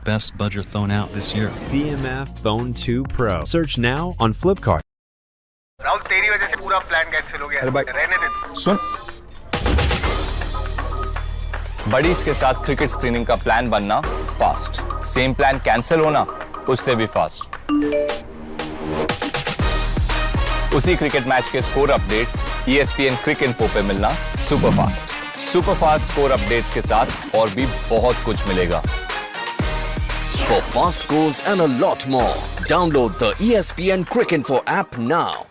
best budget phone out this year. CMF Phone 2 Pro. Search now on Flipkart. Rahul तेरी वजह से पूरा plan cancel हो गया। अरे भाई रहने दे। सुन, बडीज के साथ क्रिकेट स्क्रीनिंग का प्लान बनना फास्ट, सेम प्लान कैंसिल होना उससे भी फास्ट। उसी क्रिकेट मैच के स्कोर अपडेट्स ESPN क्रिक इन्फो पे मिलना super fast. Super fast score updates के साथ और भी बहुत कुछ मिलेगा। For fast scores and a lot more, download the ESPN Crick Info app now.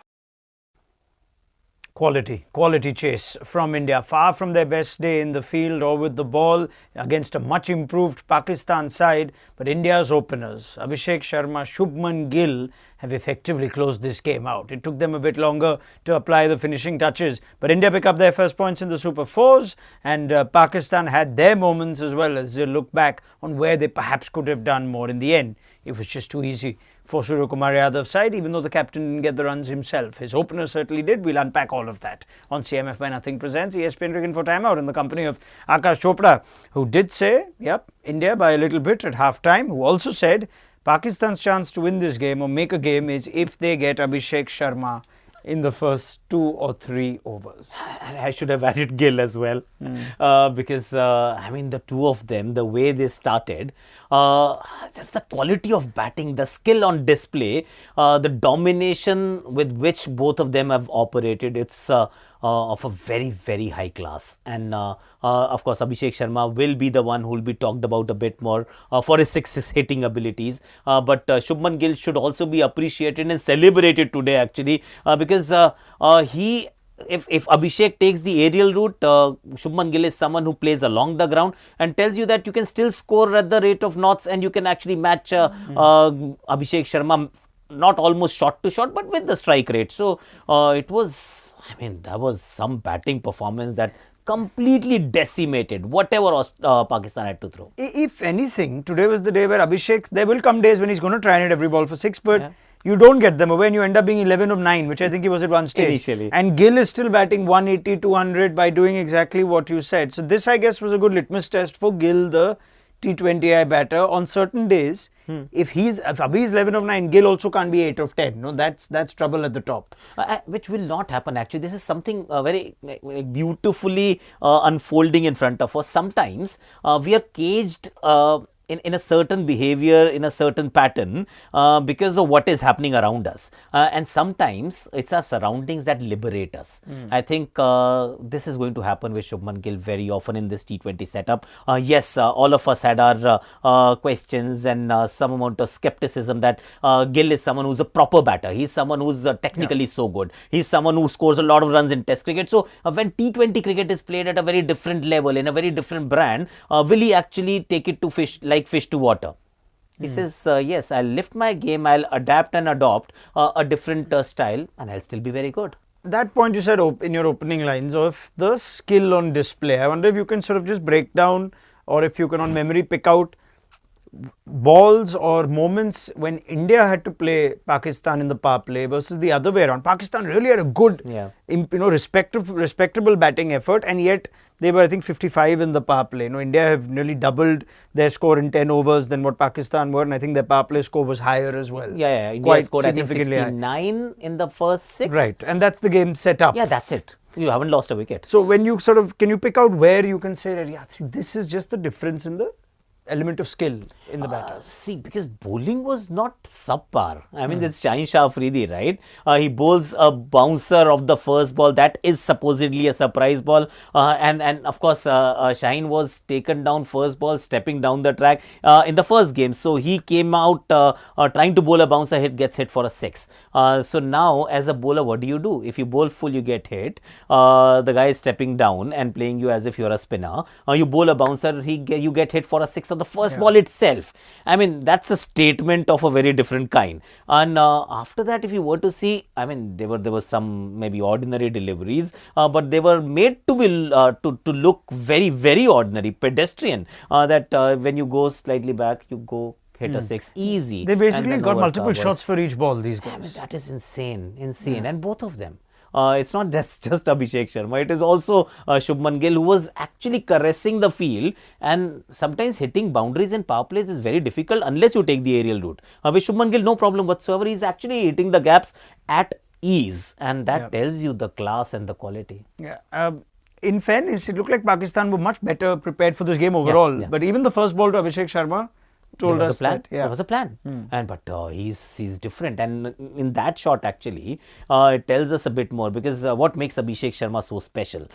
Quality chase from India. Far from their best day in the field or with the ball against a much improved Pakistan side. But India's openers, Abhishek Sharma, Shubman Gill, have effectively closed this game out. It took them a bit longer to apply the finishing touches. But India pick up their first points in the Super Fours, and Pakistan had their moments as well as they look back on where they perhaps could have done more. In the end, it was just too easy for Surya Kumar Yadav's side, even though the captain didn't get the runs himself. His opener certainly did. We'll unpack all of that on CMF by Nothing presents ESPN Cricket for Timeout in the company of Aakash Chopra, who did say, yep, India by a little bit at half-time, who also said Pakistan's chance to win this game or make a game is if they get Abhishek Sharma in the first 2 or 3 overs. I should have added Gill as well because, I mean, the two of them, the way they started, just the quality of batting, the skill on display, the domination with which both of them have operated, it's of a very, very high class. And of course, Abhishek Sharma will be the one who will be talked about a bit more for his 6 hitting abilities. But Shubman Gill should also be appreciated and celebrated today actually because if Abhishek takes the aerial route, Shubman Gill is someone who plays along the ground and tells you that you can still score at the rate of knots and you can actually match Abhishek Sharma, not almost shot to shot, but with the strike rate. So it was, I mean, that was some batting performance that completely decimated whatever Pakistan had to throw. If anything, today was the day where Abhishek, there will come days when he's going to try and hit every ball for 6, but you don't get them away and you end up being 11 of 9, which I think he was at one stage. Initially. And Gill is still batting 180, 200 by doing exactly what you said. So this, I guess, was a good litmus test for Gill, the T20I batter. On certain days, if Abhi is 11 of 9, Gill also can't be 8 of 10. No, that's trouble at the top. Which will not happen actually. This is something very beautifully unfolding in front of us. Sometimes we are caged in a certain behavior, in a certain pattern because of what is happening around us. And sometimes it's our surroundings that liberate us. I think this is going to happen with Shubman Gill very often in this T20 setup. Yes, all of us had our questions and some amount of skepticism that Gill is someone who's a proper batter. He's someone who's technically so good. He's someone who scores a lot of runs in Test cricket. So when T20 cricket is played at a very different level, in a very different brand, will he actually take it to fish to water? He says, yes, I'll lift my game, I'll adapt and adopt a different style and I'll still be very good. That point you said in your opening lines of the skill on display, I wonder if you can sort of just break down or if you can on memory pick out balls or moments when India had to play Pakistan in the power play versus the other way around. Pakistan really had a good, respectable batting effort, and yet they were, I think, 55 in the power play. India have nearly doubled their score in 10 overs than what Pakistan were, and I think their power play score was higher as well. Yeah. India scored, I think, 69 in the first 6. Right, and that's the game set up. Yeah, that's it. You haven't lost a wicket. So when you can you pick out where you can say that, this is just the difference in the element of skill in the batters? See, because bowling was not subpar. I mean, it's Shaheen Afridi, right? He bowls a bouncer of the first ball. That is supposedly a surprise ball. And of course, Shaheen was taken down first ball, stepping down the track in the first game. So he came out trying to bowl a bouncer, gets hit for a 6. So now, as a bowler, what do? If you bowl full, you get hit. The guy is stepping down and playing you as if you're a spinner. You bowl a bouncer, you get hit for a 6 on the first ball itself. I mean, that's a statement of a very different kind. And after that, if you were to see, I mean, there were some maybe ordinary deliveries, but they were made to be to look very, very ordinary, pedestrian. That when you go slightly back, you go hit a 6 easy. They basically got multiple shots for each ball, these guys. I mean, that is insane. And both of them. it's not just Abhishek Sharma. It is also Shubman Gill, who was actually caressing the field, and sometimes hitting boundaries in power plays is very difficult unless you take the aerial route. With Shubman Gill, no problem whatsoever. He's actually hitting the gaps at ease, and that tells you the class and the quality. Yeah. In fairness, it looked like Pakistan were much better prepared for this game overall. Yeah. But even the first ball to Abhishek Sharma told us that There was a plan, but he's different, and in that shot actually it tells us a bit more, because what makes Abhishek Sharma so special?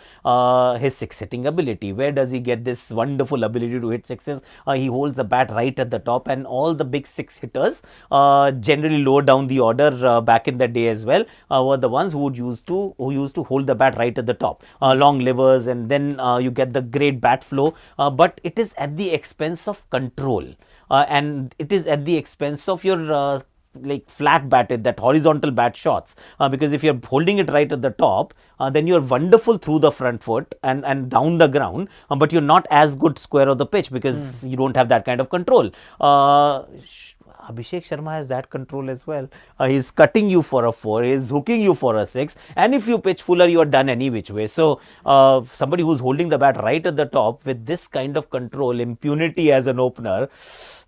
His six hitting ability. Where does he get this wonderful ability to hit sixes? He holds the bat right at the top, and all the big six hitters, generally lower down the order back in the day as well, were the ones who used to hold the bat right at the top, long livers, and then you get the great bat flow, but it is at the expense of control. And it is at the expense of your like flat batted, that horizontal bat shots, because if you're holding it right at the top, then you're wonderful through the front foot and down the ground, but you're not as good square of the pitch because you don't have that kind of control. Abhishek Sharma has that control as well. He's cutting you for a 4, he's hooking you for a 6, and if you pitch fuller, you are done any which way. So, somebody who's holding the bat right at the top with this kind of control, impunity as an opener,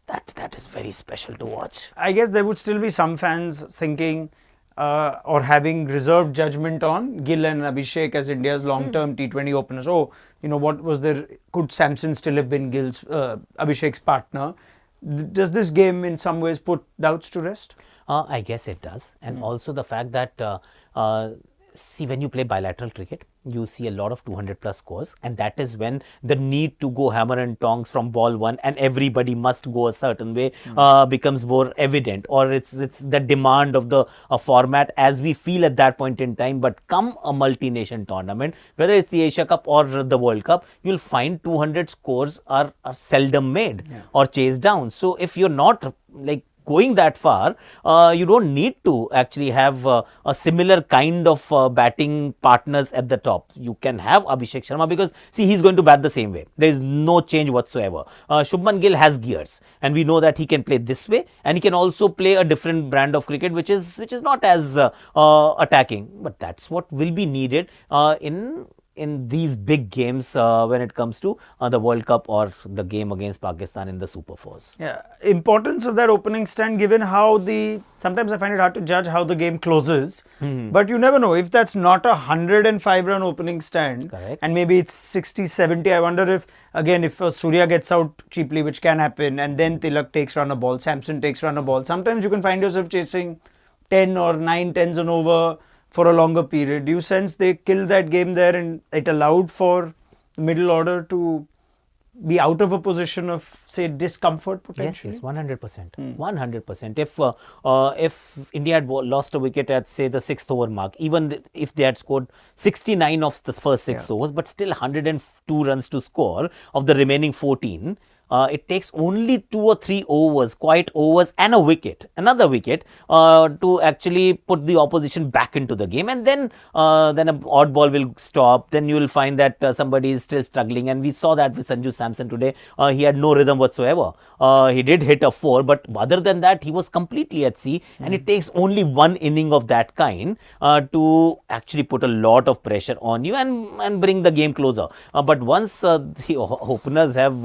that is very special to watch. I guess there would still be some fans thinking or having reserved judgment on Gill and Abhishek as India's long-term T20 openers. Oh, what was there? Could Samson still have been Abhishek's partner? Does this game in some ways put doubts to rest? I guess it does. And also the fact that, see, when you play bilateral cricket, you see a lot of 200 plus scores, and that is when the need to go hammer and tongs from ball 1 and everybody must go a certain way becomes more evident, or it's the demand of the format as we feel at that point in time. But come a multi-nation tournament, whether it's the Asia Cup or the World Cup, you'll find 200 scores are seldom made or chased down. So if you're not like going that far, you don't need to actually have a similar kind of batting partners at the top. You can have Abhishek Sharma, because see, he's going to bat the same way. There is no change whatsoever. Shubman Gill has gears, and we know that he can play this way, and he can also play a different brand of cricket, which is not as attacking. But that's what will be needed in these big games when it comes to the World Cup or the game against Pakistan in the Super Fours. Yeah, importance of that opening stand, given how sometimes I find it hard to judge how the game closes, but you never know. If that's not a 105-run opening stand, correct, and maybe it's 60, 70, I wonder if Surya gets out cheaply, which can happen, and then Tilak takes run a ball, Samson takes run a ball, sometimes you can find yourself chasing 10 or 9 10s and over for a longer period. Do you sense they killed that game there, and it allowed for the middle order to be out of a position of, say, discomfort potentially? Yes, 100%. 100%. If India had lost a wicket at, say, the 6th over mark, even if they had scored 69 of the first 6 overs, but still 102 runs to score of the remaining 14, it takes only 2 or 3 overs, quiet overs, and another wicket, to actually put the opposition back into the game, and then an odd ball will stop. Then you will find that somebody is still struggling, and we saw that with Sanju Samson today. He had no rhythm whatsoever. He did hit a 4, but other than that, he was completely at sea, and it takes only one inning of that kind to actually put a lot of pressure on you and bring the game closer. But once the openers have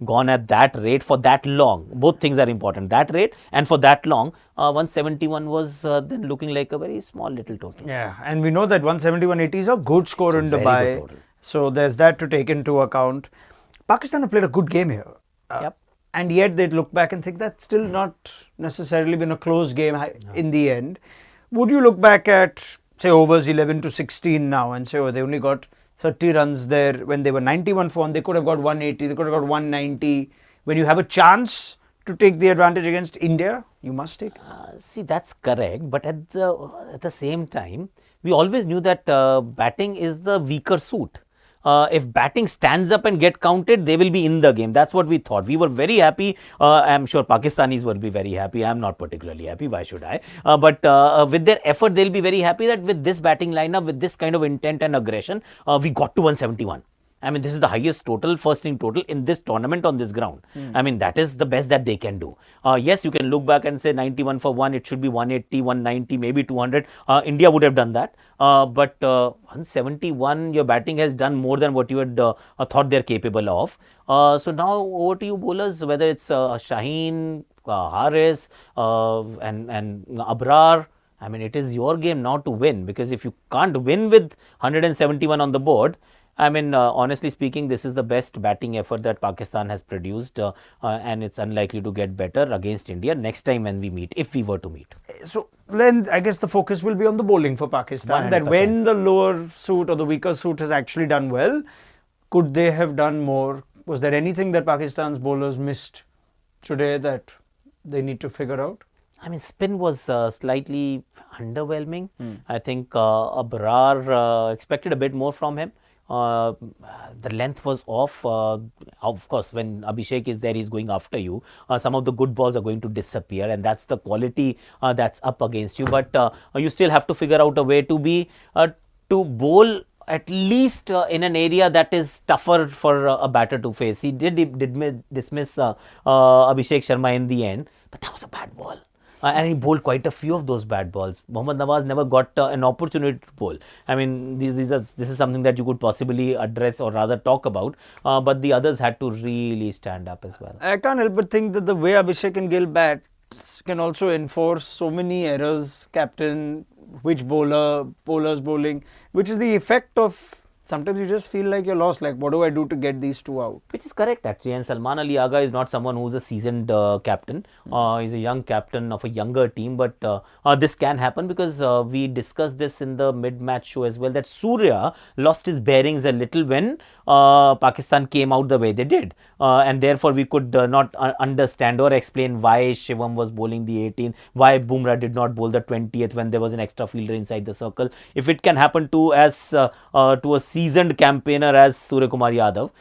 gone at that rate for that long, both things are important, that rate and for that long, 171 was then looking like a very small little total. Yeah, and we know that 171.80 is a good score in Dubai. So there's that to take into account. Pakistan have played a good game here. And yet they'd look back and think that's still not necessarily been a close game in the end. Would you look back at, say, overs 11 to 16 now and say, oh, they only got 30 runs there when they were 91 for, and they could have got 180, they could have got 190. When you have a chance to take the advantage against India, you must take it. See, that's correct, but at the same time, we always knew that batting is the weaker suit. If batting stands up and get counted, they will be in the game. That's what we thought. We were very happy. I'm sure Pakistanis will be very happy. I'm not particularly happy. Why should I? But with their effort, they'll be very happy that with this batting lineup, with this kind of intent and aggression, we got to 171. I mean, this is the highest total, first inning total in this tournament on this ground. I mean, that is the best that they can do. Yes, you can look back and say 91 for 1, it should be 180, 190, maybe 200. India would have done that. But 171, your batting has done more than what you had thought they're capable of. So now over to you bowlers, whether it's Shaheen, Haris and Abrar. I mean, it is your game now to win, because if you can't win with 171 on the board, I mean, honestly speaking, this is the best batting effort that Pakistan has produced, and it's unlikely to get better against India next time when we meet, if we were to meet. So then I guess the focus will be on the bowling for Pakistan. 100%. That when the lower suit or the weaker suit has actually done well, could they have done more? Was there anything that Pakistan's bowlers missed today that they need to figure out? I mean, spin was slightly underwhelming. I think Abrar expected a bit more from him. The length was off. Of course, when Abhishek is there, he's going after you. Some of the good balls are going to disappear, and that's the quality that's up against you. But you still have to figure out a way to be to bowl at least in an area that is tougher for a batter to face. He did dismiss Abhishek Sharma in the end, but that was a bad ball. And he bowled quite a few of those bad balls. Mohammad Nawaz never got an opportunity to bowl. I mean, this is something that you could possibly address or rather talk about. But the others had to really stand up as well. I can't help but think that the way Abhishek and Gill bat can also enforce so many errors. Captain, which bowlers bowling, which is the effect of sometimes you just feel like you're lost. Like, what do I do to get these two out? Which is correct actually. And Salman Ali Agha is not someone who's a seasoned captain. He's a young captain of a younger team. But this can happen because we discussed this in the mid-match show as well, that Surya lost his bearings a little when Pakistan came out the way they did. And therefore, we could not understand or explain why Shivam was bowling the 18th, why Bumrah did not bowl the 20th when there was an extra fielder inside the circle. If it can happen to a seasoned campaigner as Surya Kumar Yadav,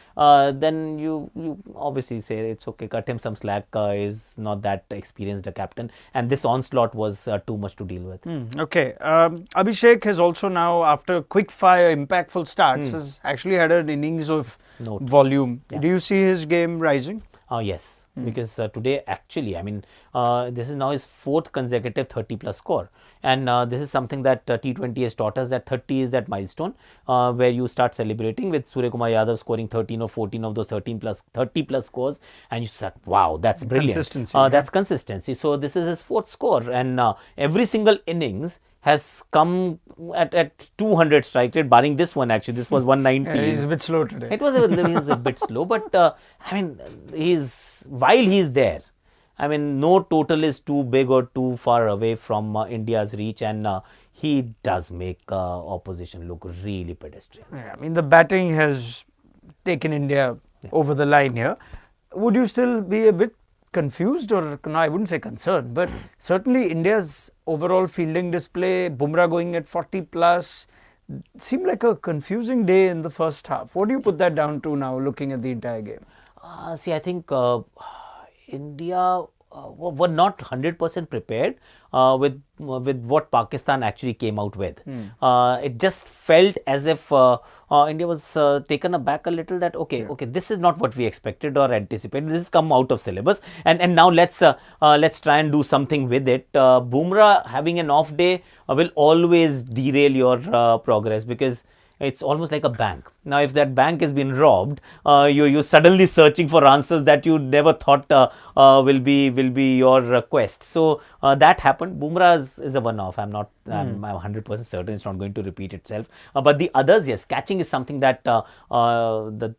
then you obviously say it's okay, cut him some slack, is not that experienced a captain, and this onslaught was too much to deal with. Okay, Abhishek has also now, after quick fire impactful starts, has actually had an innings of volume. Yeah. Do you see his game rising? Yes, because today actually, I mean, this is now his 4th consecutive 30 plus score, and this is something that T20 has taught us, that 30 is that milestone where you start celebrating with Surya Kumar Yadav scoring 13 or 14 of those 30 plus scores, and you start, wow, that's brilliant. Consistency. That's consistency. So this is his 4th score, and every single innings has come at 200 strike rate, barring this one actually. This was 190. He's a bit slow today. It was a bit slow, but I mean, while he's there, I mean, no total is too big or too far away from India's reach, and he does make opposition look really pedestrian. Yeah, I mean, the batting has taken India over the line here. Would you still be a bit confused, or no, I wouldn't say concerned, but certainly India's overall fielding display, Bumrah going at 40 plus, seemed like a confusing day in the first half. What do you put that down to now, looking at the entire game? See, I think India were not 100% prepared with what Pakistan actually came out with. It just felt as if India was taken aback a little, that okay, this is not what we expected or anticipated. This has come out of syllabus, and now let's try and do something with it. Bumrah having an off day will always derail your progress, because it's almost like a bank. Now, if that bank has been robbed, you're suddenly searching for answers that you never thought will be your quest. So that happened. Bumrah is a one-off. I'm 100% certain it's not going to repeat itself. But the others, yes, catching is something that the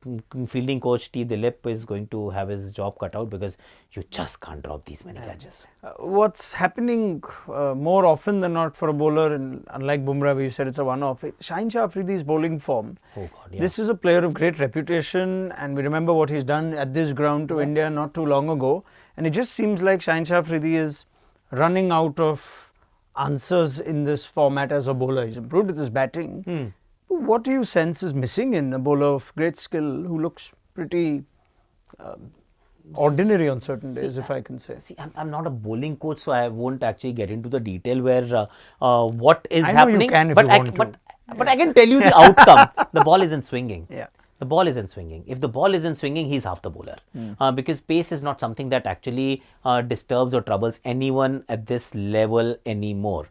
fielding coach T. Dilip is going to have his job cut out, because you just can't drop these many catches. What's happening more often than not for a bowler, and unlike Bumrah where you said it's a one-off, Shaheen Afridi's bowling form. Oh God, yeah. This is a player of great reputation, and we remember what he's done at this ground to India not too long ago, and it just seems like Shaheen Afridi is running out of answers in this format as a bowler. He's improved with his batting. What do you sense is missing in a bowler of great skill who looks pretty ordinary on certain days, if I can say? See, I'm not a bowling coach, so I won't actually get into the detail where what is I know happening. you can if but you want to. But I can tell you the outcome. The ball isn't swinging. Yeah. the ball isn't swinging. If the ball isn't swinging, he's half the bowler. Because pace is not something that actually disturbs or troubles anyone at this level anymore.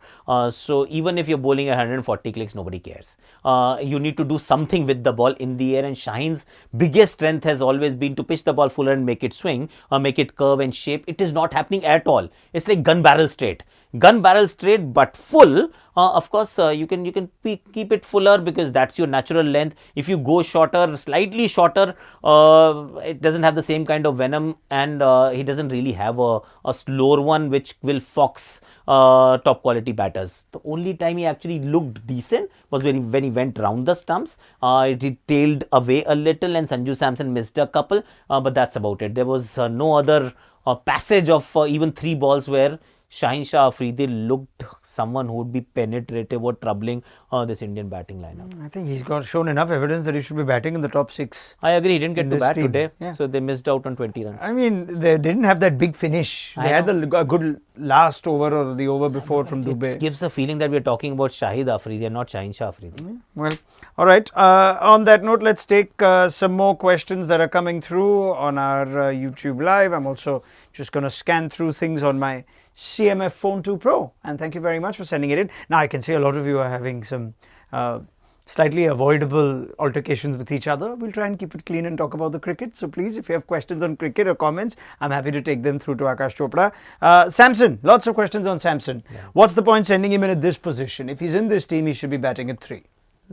So even if you're bowling at 140 clicks, nobody cares. You need to do something with the ball in the air, and Shaheen's biggest strength has always been to pitch the ball fuller and make it swing, make it curve and shape. It is not happening at all. It's like gun barrel straight. Gun barrel straight but full. Of course, you can keep it fuller because that's your natural length. If you go shorter, slightly shorter, it doesn't have the same kind of venom, and he doesn't really have a slower one which will fox top quality batters. The only time he actually looked decent was when he went round the stumps. He tailed away a little and Sanju Samson missed a couple, but that's about it. There was no other passage of even 3 balls where Shaheen Afridi looked someone who would be penetrative or troubling this Indian batting lineup. I think he's shown enough evidence that he should be batting in the top 6. I agree. He didn't get to bat team. today, Yeah. so they missed out on 20 runs. I mean, they didn't have that big finish. They had a good last over or the over before from Dubey. It gives a feeling that we're talking about Shahid Afridi and not Shaheen Afridi. Well, all right. On that note, let's take some more questions that are coming through on our YouTube Live. I'm also just going to scan through things on my CMF Phone 2 Pro, and thank you very much for sending it in. Now I can see a lot of you are having some slightly avoidable altercations with each other. We'll try and keep it clean and talk about the cricket. So please, if you have questions on cricket or comments, I'm happy to take them through to Aakash Chopra. Samson, lots of questions on Samson. Yeah. What's the point sending him in at this position? If he's in this team, he should be batting at 3.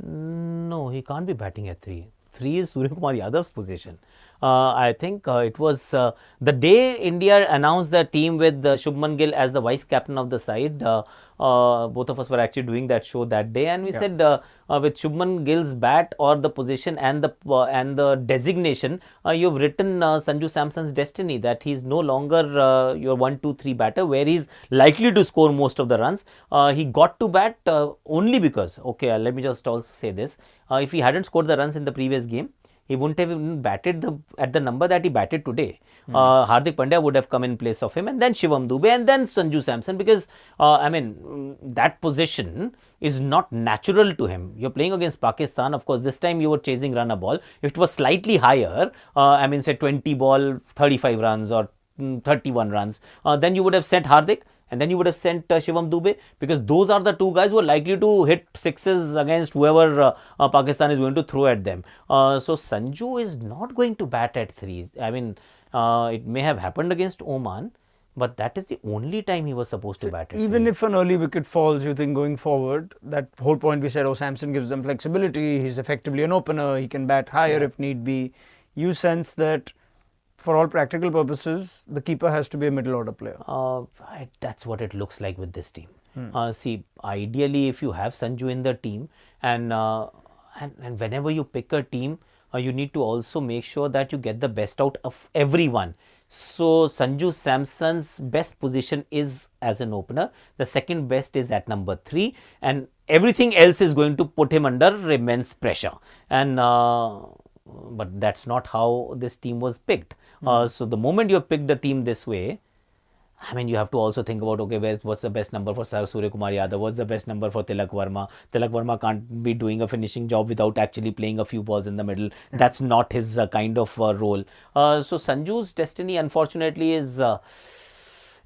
No, he can't be batting at 3. 3 is Suryakumar Yadav's position. I think it was the day India announced the team with Shubman Gill as the vice captain of the side. Both of us were actually doing that show that day, and we said with Shubman Gill's bat or the position and the designation, you've written Sanju Samson's destiny, that he's no longer your 1, 2, 3 batter where he's likely to score most of the runs. He got to bat only because, okay, let me just also say this, if he hadn't scored the runs in the previous game, he wouldn't have even batted at the number that he batted today. Hardik Pandya would have come in place of him, and then Shivam Dube, and then Sanju Samson, because I mean, that position is not natural to him. You're playing against Pakistan. Of course, this time you were chasing run a ball. If it was slightly higher, I mean, say 20 ball, 35 runs or 31 runs, then you would have sent Hardik. And then you would have sent Shivam Dube, because those are the 2 guys who are likely to hit 6s against whoever Pakistan is going to throw at them. So Sanju is not going to bat at 3. I mean, it may have happened against Oman, but that is the only time he was supposed to bat at 3. Even if an early wicket falls, you think going forward, that whole point we said, Samson gives them flexibility, he's effectively an opener, he can bat higher if need be. You sense that for all practical purposes, the keeper has to be a middle order player. That's what it looks like with this team. See, ideally, if you have Sanju in the team, and whenever you pick a team, you need to also make sure that you get the best out of everyone. So Sanju Samson's best position is as an opener. The second best is at number 3, and everything else is going to put him under immense pressure. And but that's not how this team was picked. So the moment you picked the team this way, I mean, you have to also think about, okay, what's the best number for Suryakumar Yadav? What's the best number for Tilak Verma? Tilak Verma can't be doing a finishing job without actually playing a few balls in the middle. That's not his kind of role. So Sanju's destiny, unfortunately, is...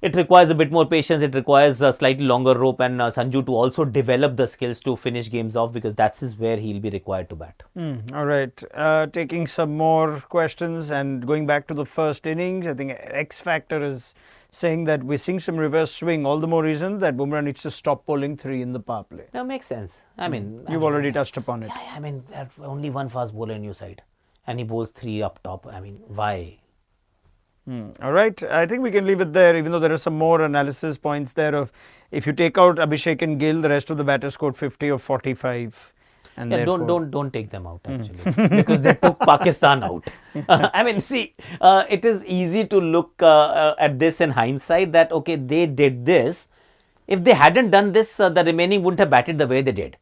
it requires a bit more patience. It requires a slightly longer rope, and Sanju to also develop the skills to finish games off, because that's where he'll be required to bat. All right. Taking some more questions and going back to the first innings, I think X Factor is saying that we're seeing some reverse swing. All the more reason that Bumrah needs to stop bowling 3 in the power play. That makes sense. I mean, you've already touched upon it. Yeah, I mean, only one fast bowler in your side, and he bowls 3 up top. I mean, why? All right. I think we can leave it there, even though there are some more analysis points there of if you take out Abhishek and Gill, the rest of the batters scored 50 or 45. And yeah, don't take them out actually, because they took Pakistan out. I mean, see, it is easy to look at this in hindsight that, okay, they did this. If they hadn't done this, the remaining wouldn't have batted the way they did.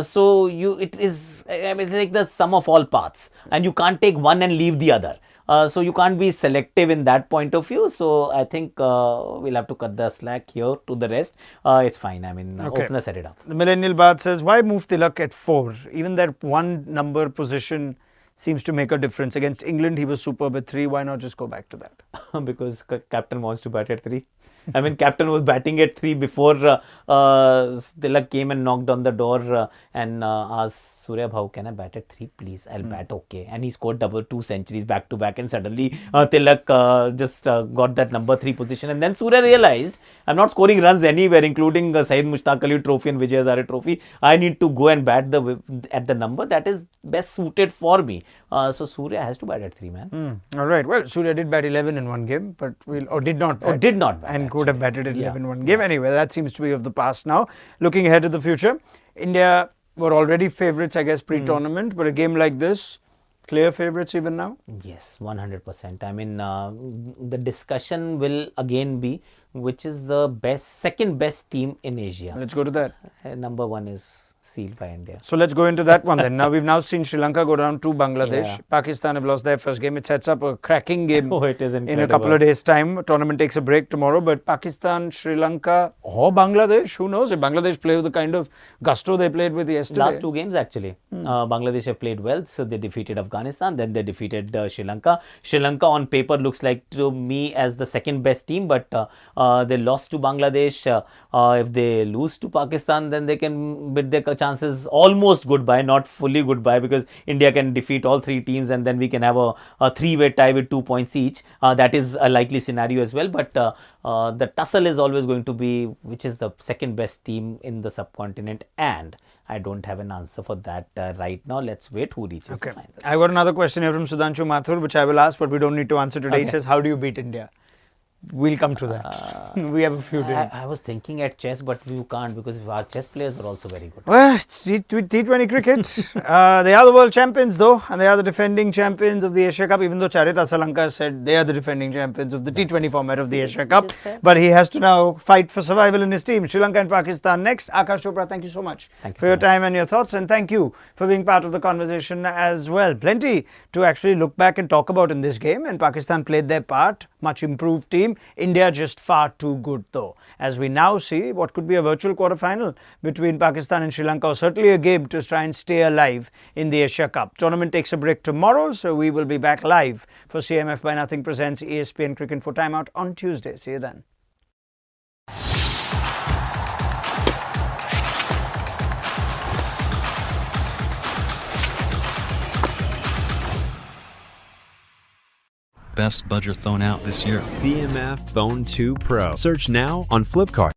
So it is, I mean, it's like the sum of all parts, and you can't take one and leave the other. So you can't be selective in that point of view. So I think we'll have to cut the slack here to the rest. It's fine. I mean, opener set it up. The Millennial Bath says, why move Tilak at 4? Even that 1 number position seems to make a difference. Against England, he was superb at 3. Why not just go back to that? Because captain wants to bat at 3. I mean, captain was batting at 3 before Tilak came and knocked on the door and asked Surya Bhau, can I bat at 3 please? I'll bat, okay. And he scored 2 centuries back to back, and suddenly Tilak just got that number 3 position. And then Surya realized, I'm not scoring runs anywhere, including Syed Mushtaq Ali Trophy and Vijay Hazare Trophy. I need to go and bat at the number that is best suited for me. So Surya has to bat at 3, man. All right. Well, Surya did bat 11 in one game, but did not bat. Did not bat. And could have batted at 11 in one game. Anyway, that seems to be of the past now. Looking ahead to the future, India were already favourites, I guess, pre-tournament. But a game like this, clear favourites even now? Yes, 100%. I mean, the discussion will again be which is the second best team in Asia. Let's go to that. Number 1 is sealed by India. So let's go into that one then. Now we've seen Sri Lanka go down to Bangladesh. Yeah. Pakistan have lost their first game. It sets up a cracking game It is in a couple of days' time. Tournament takes a break tomorrow. But Pakistan, Sri Lanka or Bangladesh, who knows? If Bangladesh play with the kind of gusto they played with yesterday. Last 2 games actually. Bangladesh have played well. So they defeated Afghanistan. Then they defeated Sri Lanka. Sri Lanka on paper looks like to me as the second best team. But they lost to Bangladesh. If they lose to Pakistan, then they can bid their chances almost goodbye, not fully goodbye, because India can defeat all 3 teams and then we can have a 3-way tie with 2 points each. That is a likely scenario as well. But the tussle is always going to be which is the second best team in the subcontinent, and I don't have an answer for that right now. Let's wait who reaches the finals. I got another question here from Sudhanshu Mathur, which I will ask, but we don't need to answer today. He says, how do you beat India? We'll come to that. We have a few days. I was thinking at chess, but you can't because our chess players are also very good. Well, it's T20 cricket. They are the world champions though, and they are the defending champions of the Asia Cup, even though Charita Asalanka said they are the defending champions of the T20 format of the Asia Cup. But he has to now fight for survival in his team. Sri Lanka and Pakistan next. Aakash, Chopra, thank you so much for your time and your thoughts, and thank you for being part of the conversation as well. Plenty to actually look back and talk about in this game, and Pakistan played their part, much improved team. India just far too good though, as we now see what could be a virtual quarter-final between Pakistan and Sri Lanka, or certainly a game to try and stay alive in the Asia Cup. Tournament takes a break tomorrow, so we will be back live for CMF by Nothing presents ESPN Cricket for Timeout on Tuesday. See you then. Best budget thrown out this year. CMF Phone 2 Pro. Search now on Flipkart.